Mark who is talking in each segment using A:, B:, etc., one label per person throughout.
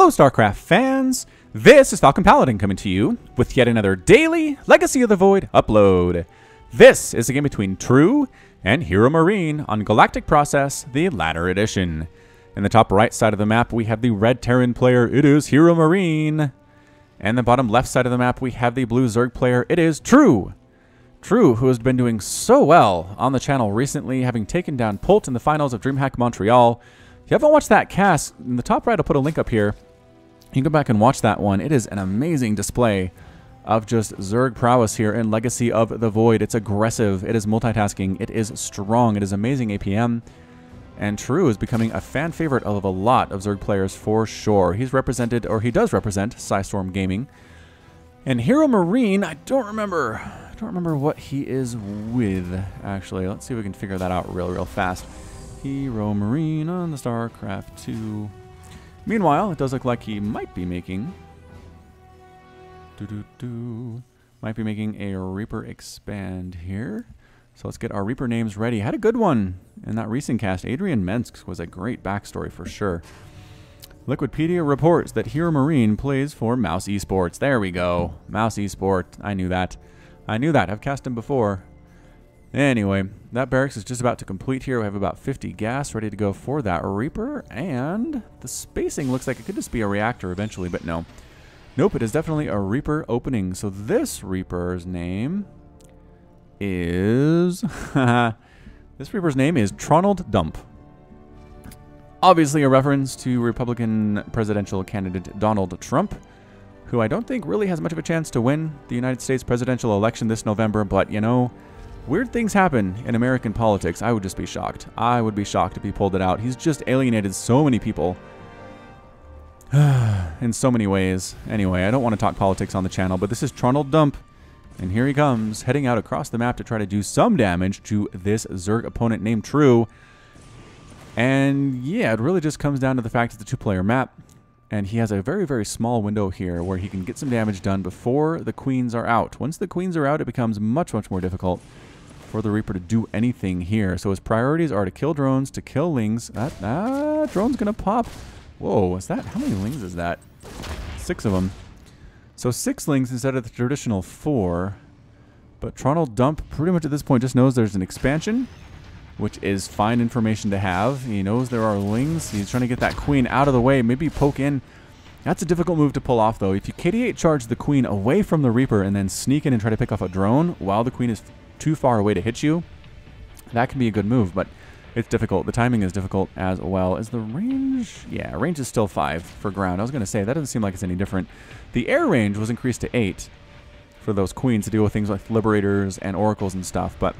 A: Hello, StarCraft fans! This is Falcon Paladin coming to you with yet another daily Legacy of the Void upload. This is a game between True and HeroMarine on Galactic Process, the latter edition. In the top right side of the map, we have the red Terran player, it is HeroMarine. And the bottom left side of the map, we have the blue Zerg player, it is True. True, who has been doing so well on the channel recently, having taken down Pult in the finals of Dreamhack Montreal. If you haven't watched that cast, in the top right I'll put a link up here. You can go back and watch that one. It is an amazing display of just Zerg prowess here in Legacy of the Void. It's aggressive, it is multitasking, it is strong, it is amazing APM. And True is becoming a fan favorite of a lot of Zerg players for sure. He's represented, or he does represent, Psystorm Gaming. And HeroMarine, I don't remember what he is with, actually. Let's see if we can figure that out real fast. HeroMarine on the StarCraft 2. Meanwhile, it does look like he might be making... Might be making a Reaper expand here. So let's get our Reaper names ready. Had a good one in that recent cast. Adrian Mensk was a great backstory for sure. Liquidpedia reports that HeroMarine plays for Mouse Esports. There we go. Mouse Esports. I knew that. I've cast him before. Anyway, that barracks is just about to complete here. We have about 50 gas ready to go for that Reaper. And the spacing looks like it could just be a reactor eventually, but no. Nope, it is definitely a Reaper opening. So this Reaper's name is... this Reaper's name is Tronald Dump. Obviously a reference to Republican presidential candidate Donald Trump, who I don't think really has much of a chance to win the United States presidential election this November, but you know, weird things happen in American politics. I would just be shocked. I would be shocked if he pulled it out. He's just alienated so many people in so many ways. Anyway, I don't want to talk politics on the channel, but this is Tronald Dump, and here he comes, heading out across the map to try to do some damage to this Zerg opponent named True. And yeah, it really just comes down to the fact it's a two-player map, and he has a very small window here where he can get some damage done before the queens are out. Once the queens are out, it becomes much more difficult for the Reaper to do anything here. So his priorities are to kill drones, to kill lings. That drone's gonna pop. Whoa, is that, how many lings is that? 6 of them. So 6 lings instead of the traditional 4. But Tronald Dump pretty much at this point just knows there's an expansion, which is fine information to have. He knows there are lings. He's trying to get that queen out of the way, maybe poke in. That's a difficult move to pull off, though. If you KD8 charge the queen away from the Reaper and then sneak in and try to pick off a drone while the queen is too far away to hit you, that can be a good move, but it's difficult. The timing is difficult as well. Is the range? Yeah, range is still 5 for ground. I was going to say, that doesn't seem like it's any different. The air range was increased to 8 for those queens to deal with things like Liberators and Oracles and stuff, but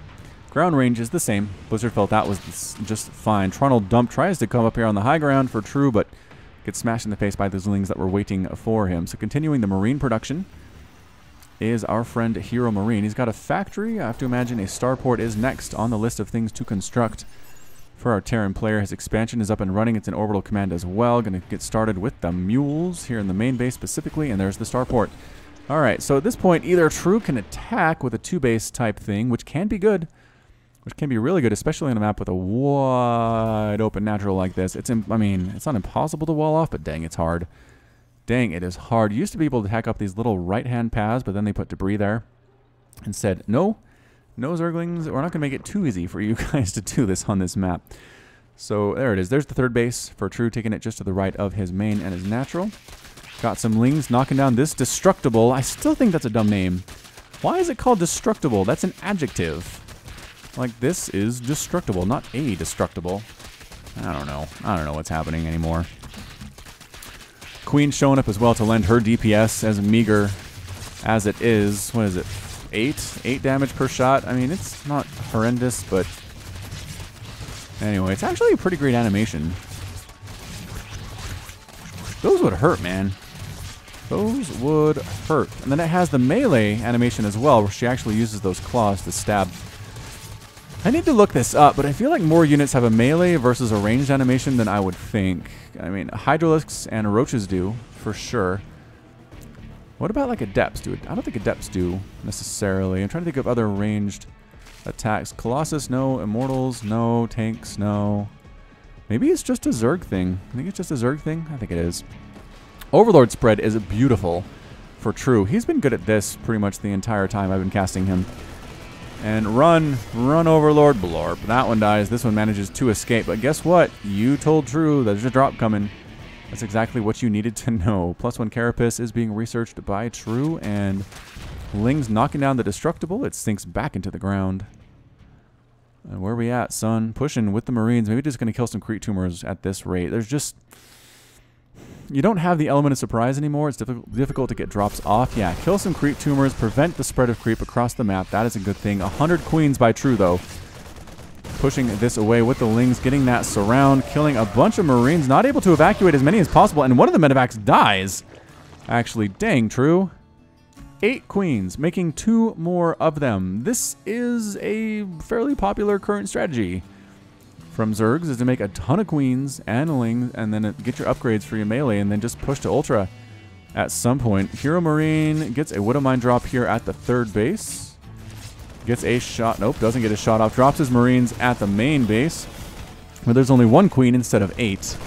A: ground range is the same. Blizzard felt that was just fine. Tronald Dump tries to come up here on the high ground for True, but gets smashed in the face by those lings that were waiting for him. So continuing the Marine production is our friend HeroMarine. He's got a factory. I have to imagine a starport is next on the list of things to construct for our Terran player. His expansion is up and running. It's an orbital command as well. Going to get started with the mules here in the main base specifically, and there's the starport. All right, so at this point, either True can attack with a 2-base type thing, which can be good, which can be really good, especially on a map with a wide open natural like this. I mean, it's not impossible to wall off, but dang, it's hard. Dang, it is hard. You used to be able to hack up these little right-hand paths, but then they put debris there and said, no Zerglings, we're not going to make it too easy for you guys to do this on this map. So there it is. There's the 3rd base for True, taking it just to the right of his main and his natural. Got some lings knocking down this Destructible. I still think that's a dumb name. Why is it called Destructible? That's an adjective. Like, this is destructible, not a destructible. I don't know what's happening anymore. Queen showing up as well to lend her DPS, as meager as it is. What is it? 8 damage per shot. I mean, it's not horrendous, but anyway, it's actually a pretty great animation. Those would hurt, man. Those would hurt. And then it has the melee animation as well, where she actually uses those claws to stab. I need to look this up, but I feel like more units have a melee versus a ranged animation than I would think. I mean, Hydralisks and Roaches do, for sure. What about like Adepts, dude? I don't think Adepts do, necessarily. I'm trying to think of other ranged attacks. Colossus, no. Immortals, no. Tanks, no. Maybe it's just a Zerg thing. I think it's just a Zerg thing. I think it is. Overlord spread is beautiful for True. He's been good at this pretty much the entire time I've been casting him. And run Overlord, blorp. That one dies. This one manages to escape. But guess what? You told True there's a drop coming. That's exactly what you needed to know. +1 Carapace is being researched by True, and Ling's knocking down the Destructible. It sinks back into the ground. And where are we at, son? Pushing with the Marines. Maybe just going to kill some Creep Tumors at this rate. There's just... You don't have the element of surprise anymore. It's difficult to get drops off. Yeah, kill some Creep Tumors. Prevent the spread of creep across the map. That is a good thing. 100 Queens by True, though. Pushing this away with the Lings. Getting that surround. Killing a bunch of Marines. Not able to evacuate as many as possible. And one of the medevacs dies. Actually, dang, True. 8 Queens, making 2 more of them. This is a fairly popular current strategy from Zergs, is to make a ton of Queens and Lings, and then get your upgrades for your melee, and then just push to Ultra at some point. HeroMarine gets a Widowmine drop here at the 3rd base. Gets a shot. Nope, doesn't get a shot off. Drops his Marines at the main base, where there's only 1 Queen instead of 8.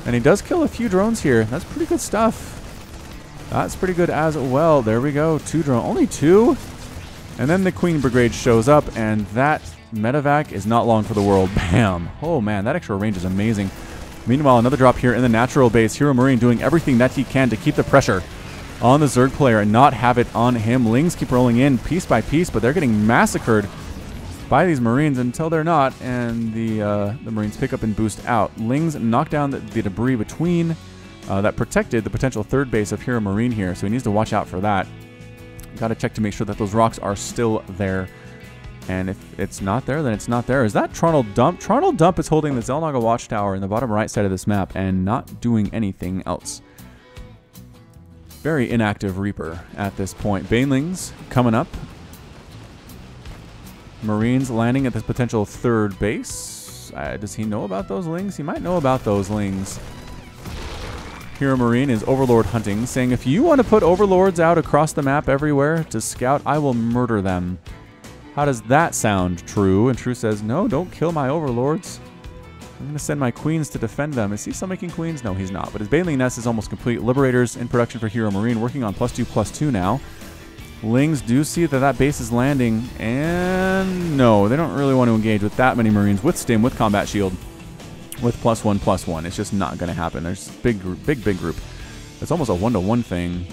A: And he does kill a few drones here. That's pretty good stuff. That's pretty good as well. There we go. 2 drones. Only 2? And then the Queen Brigade shows up, and that medevac is not long for the world. Bam. Oh, man. That extra range is amazing. Meanwhile, another drop here in the natural base. HeroMarine doing everything that he can to keep the pressure on the Zerg player and not have it on him. Lings keep rolling in piece by piece, but they're getting massacred by these Marines until they're not, and the Marines pick up and boost out. Lings knock down the debris between... that protected the potential 3rd base of HeroMarine here, so he needs to watch out for that. Got to check to make sure that those rocks are still there. And if it's not there, then it's not there. Is that Trundle Dump? Trundle Dump is holding the Xel'Naga Watchtower in the bottom right side of this map and not doing anything else. Very inactive Reaper at this point. Banelings coming up. Marines landing at this potential 3rd base. Does he know about those Lings? He might know about those Lings. HeroMarine is Overlord hunting, saying, if you want to put Overlords out across the map everywhere to scout, I will murder them. How does that sound, True? And True says, no, don't kill my Overlords. I'm going to send my Queens to defend them. Is he still making Queens? No, he's not. But his Baneling Nest is almost complete. Liberators in production for HeroMarine, working on +2/+2 now. Lings do see that that base is landing, and no, they don't really want to engage with that many Marines, with Stim, with Combat Shield. With +1/+1, it's just not going to happen. There's big group. It's almost a 1-to-1 thing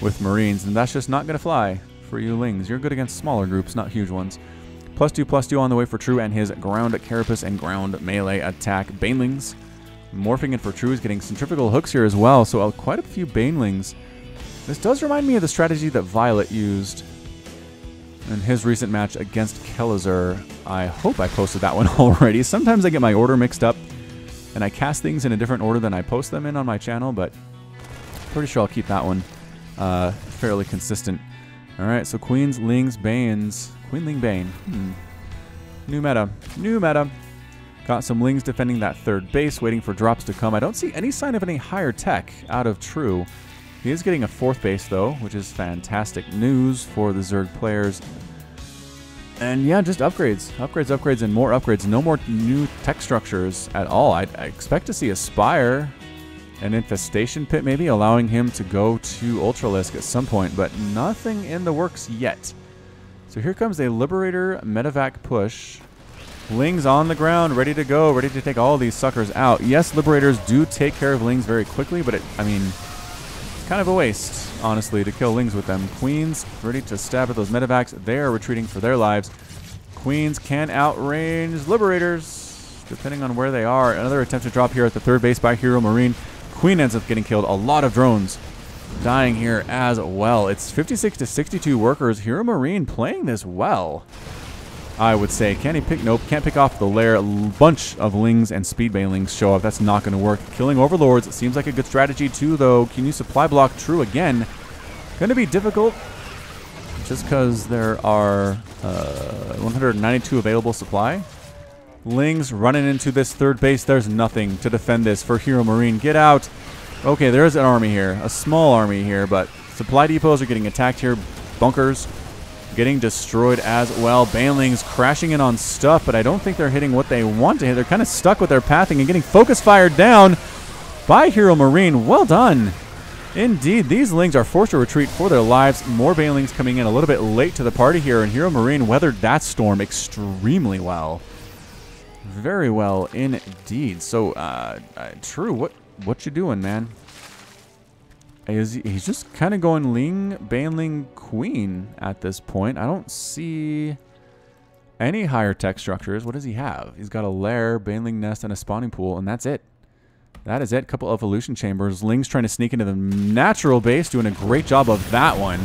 A: with Marines, and that's just not going to fly for you Lings. You're good against smaller groups, not huge ones. +2/+2 on the way for True and his ground Carapace and ground melee attack. Banelings morphing in for True is getting centrifugal hooks here as well, so quite a few Banelings. This does remind me of the strategy that Violet used in his recent match against Kelazur. I hope I posted that one already. Sometimes I get my order mixed up, and I cast things in a different order than I post them in on my channel, but pretty sure I'll keep that one fairly consistent. Alright, so Queens, Lings, Banes. Queen, Ling, Bane. New meta. New meta. Got some Lings defending that 3rd base, waiting for drops to come. I don't see any sign of any higher tech out of True. He is getting a 4th base, though, which is fantastic news for the Zerg players. And yeah, just upgrades. Upgrades, and more upgrades. No more new tech structures at all. I expect to see a Spire, an Infestation Pit maybe, allowing him to go to Ultralisk at some point, but nothing in the works yet. So here comes a Liberator Medevac push. Lings on the ground, ready to go, ready to take all these suckers out. Yes, Liberators do take care of Lings very quickly, but I mean, it's kind of a waste, honestly, to kill Lings with them. Queens ready to stab at those Medevacs. They are retreating for their lives. Queens can outrange Liberators, depending on where they are. Another attempt to drop here at the 3rd base by HeroMarine. Queen ends up getting killed. A lot of drones dying here as well. It's 56 to 62 workers. HeroMarine playing this well, I would say. Can he pick? Nope. Can't pick off the lair. A bunch of Lings and Speed Banelings show up. That's not going to work. Killing Overlords seems like a good strategy too, though. Can you supply block True again? Going to be difficult just because there are 192 available supply. Lings running into this 3rd base. There's nothing to defend this for HeroMarine. Get out. Okay, there is an army here. A small army here, but supply depots are getting attacked here. Bunkers getting destroyed as well. Banelings crashing in on stuff, but I don't think they're hitting what they want to hit. They're kind of stuck with their pathing and getting focus fired down by HeroMarine. Well done. Indeed, these Lings are forced to retreat for their lives. More Banelings coming in a little bit late to the party here, and HeroMarine weathered that storm extremely well. Very well indeed. So, True, what you doing, man? He's just kind of going Ling, Baneling, Queen at this point. I don't see any higher tech structures. What does he have? He's got a lair, Baneling nest, and a spawning pool, and that's it. That is it. Couple evolution chambers. Ling's trying to sneak into the natural base, doing a great job of that one.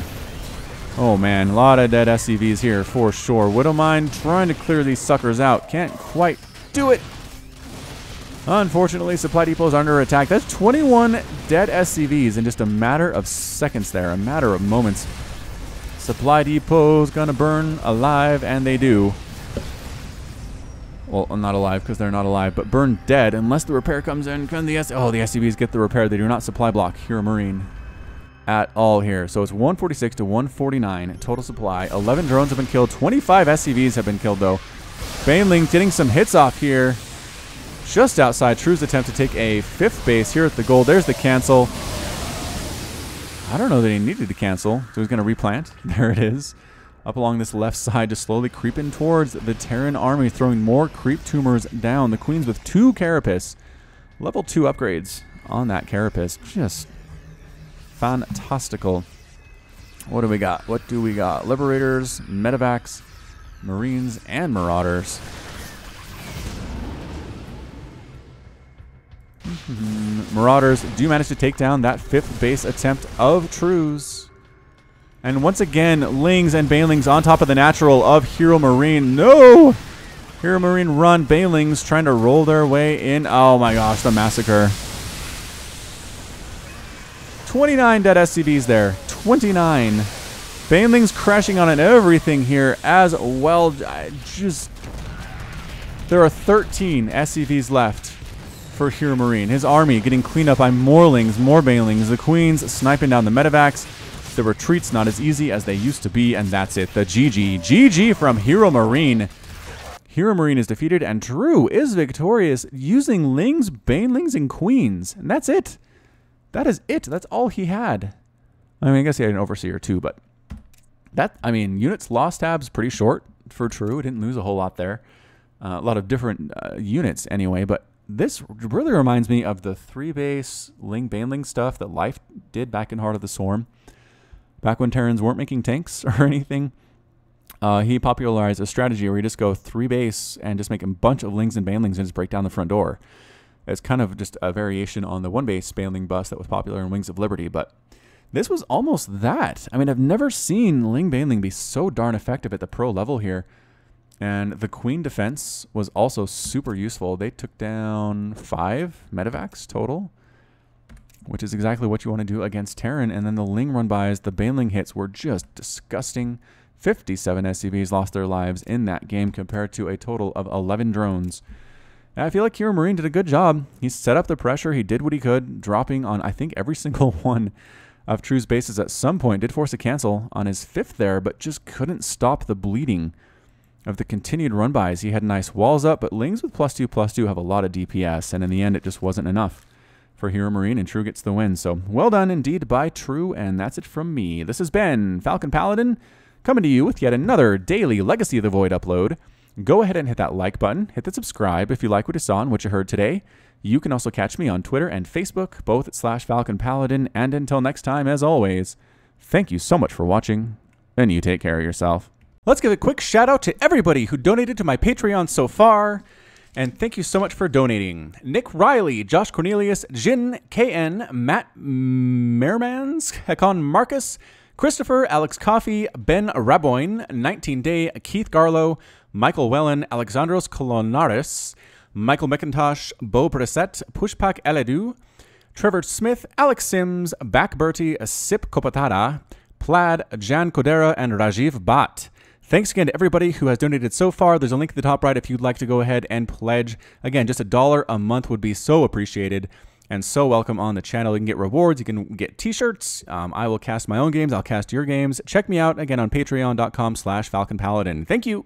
A: Oh man, a lot of dead SCVs here for sure. Widowmine trying to clear these suckers out. Can't quite do it. Unfortunately, Supply Depot's under attack. That's 21 dead SCVs in just a matter of seconds there, a matter of moments. Supply Depot's gonna burn alive, and they do. Well, not alive because they're not alive, but burn dead unless the repair comes in. Can the SCVs get the repair? They do not supply block HeroMarine at all here. So it's 146 to 149 total supply. 11 drones have been killed. 25 SCVs have been killed, though. Baneling getting some hits off here. Just outside True's attempt to take a 5th base here at the goal. There's the cancel. I don't know that he needed to cancel, so he's going to replant. There it is. Up along this left side, just slowly creeping towards the Terran army, throwing more creep tumors down. The Queens with 2 Carapace. Level 2 upgrades on that Carapace. Just fantastical. What do we got? What do we got? Liberators, Medevacs, Marines, and Marauders. Marauders do manage to take down that 5th base attempt of True's. And once again, Lings and Banelings on top of the natural of HeroMarine. No! HeroMarine run. Banelings trying to roll their way in. Oh my gosh, the massacre. 29 dead SCVs there. 29. Banelings crashing on everything here as well. There are 13 SCVs left for HeroMarine. His army getting cleaned up by more Lings, more Banelings. The Queens sniping down the Medevacs. The retreats not as easy as they used to be, and that's it. The GG. GG from HeroMarine. HeroMarine is defeated, and True is victorious using Lings, Banelings, and Queens. And that's it. That is it. That's all he had. I mean, I guess he had an Overseer too, but that, I mean, units lost tab's pretty short for True. He didn't lose a whole lot there. A lot of different units anyway, but this really reminds me of the 3-base Ling Baneling stuff that Life did back in Heart of the Swarm. Back when Terrans weren't making tanks or anything, he popularized a strategy where you just go 3-base and just make a bunch of Lings and Banelings and just break down the front door. It's kind of just a variation on the 1-base Baneling bus that was popular in Wings of Liberty, but this was almost that. I mean, I've never seen Ling Baneling be so darn effective at the pro level here. And the Queen defense was also super useful. They took down 5 Medevacs total, which is exactly what you want to do against Terran. And then the Ling run-bys, the Baneling hits were just disgusting. 57 SCVs lost their lives in that game compared to a total of 11 drones. And I feel like HeroMarine did a good job. He set up the pressure. He did what he could, dropping on, I think, every single one of True's bases at some point. Did force a cancel on his 5th there, but just couldn't stop the bleeding of the continued run-bys. He had nice walls up, but Lings with +2/+2 have a lot of DPS, and in the end, it just wasn't enough for HeroMarine, and True gets the win. So well done indeed by True, and that's it from me. This has been Falcon Paladin, coming to you with yet another daily Legacy of the Void upload. Go ahead and hit that like button, hit the subscribe if you like what you saw and what you heard today. You can also catch me on Twitter and Facebook, both at /Falcon Paladin, and until next time, as always, thank you so much for watching, and you take care of yourself. Let's give a quick shout out to everybody who donated to my Patreon so far. And thank you so much for donating. Nick Riley, Josh Cornelius, Jin, KN, Matt Mermans, Hekon Marcus, Christopher, Alex Coffey, Ben Raboin, 19-Day, Keith Garlow, Michael Wellen, Alexandros Kolonaris, Michael McIntosh, Bo Brissett, Pushpak Eledu, Trevor Smith, Alex Sims, Back Bertie, Sip Kopatada, Plaid, Jan Kodera, and Rajiv Bhatt. Thanks again to everybody who has donated so far. There's a link at the top right if you'd like to go ahead and pledge. Again, just $1 a month would be so appreciated and so welcome on the channel. You can get rewards. You can get t-shirts. I will cast my own games. I'll cast your games. Check me out again on patreon.com/FalconPaladin. Thank you.